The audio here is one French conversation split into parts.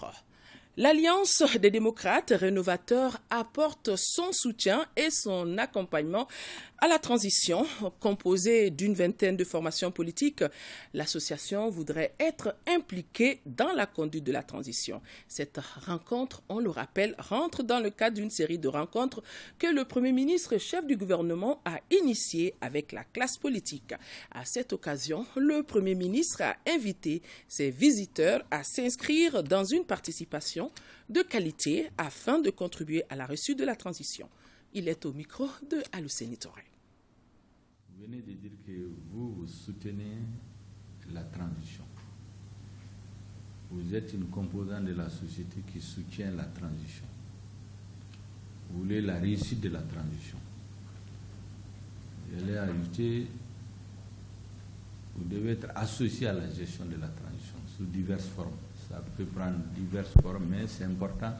jours. L'Alliance des démocrates rénovateurs apporte son soutien et son accompagnement à la transition. Composée d'une vingtaine de formations politiques, l'association voudrait être impliquée dans la conduite de la transition. Cette rencontre, on le rappelle, rentre dans le cadre d'une série de rencontres que le Premier ministre, chef du gouvernement, a initiées avec la classe politique. À cette occasion, le Premier ministre a invité ses visiteurs à s'inscrire dans une participation de qualité afin de contribuer à la réussite de la transition. Il est au micro de Aluseni Touré. Vous venez de dire que vous soutenez la transition. Vous êtes une composante de la société qui soutient la transition. Vous voulez la réussite de la transition. Je l'ai ajouté, vous devez être associé à la gestion de la transition sous diverses formes. Ça peut prendre diverses formes, mais c'est important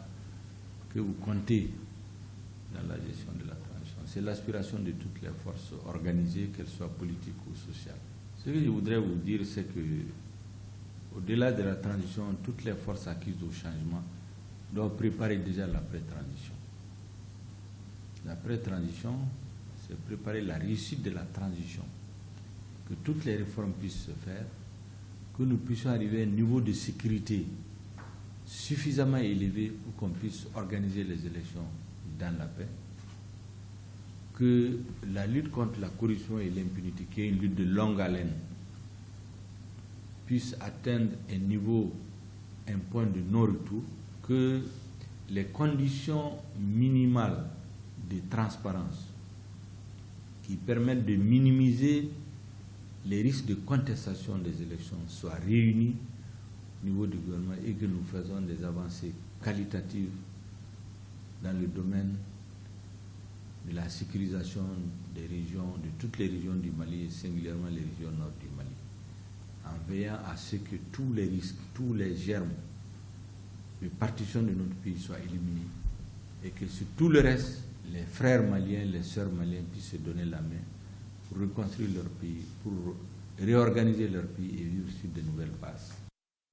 que vous comptez dans la gestion de la transition. C'est l'aspiration de toutes les forces organisées, qu'elles soient politiques ou sociales. Ce que je voudrais vous dire, c'est que, au-delà de la transition, toutes les forces acquises au changement doivent préparer déjà l'après-transition. L'après-transition, c'est préparer la réussite de la transition, que toutes les réformes puissent se faire, que nous puissions arriver à un niveau de sécurité suffisamment élevé pour qu'on puisse organiser les élections dans la paix, que la lutte contre la corruption et l'impunité, qui est une lutte de longue haleine, puisse atteindre un point de non-retour, que les conditions minimales de transparence qui permettent de minimiser les risques de contestation des élections soient réunis au niveau du gouvernement et que nous faisons des avancées qualitatives dans le domaine de la sécurisation des régions, de toutes les régions du Mali et singulièrement les régions nord du Mali, en veillant à ce que tous les risques, tous les germes de partition de notre pays soient éliminés et que sur tout le reste, les frères maliens, les sœurs maliennes puissent se donner la main pour reconstruire leur pays, pour réorganiser leur pays et vivre sur de nouvelles bases.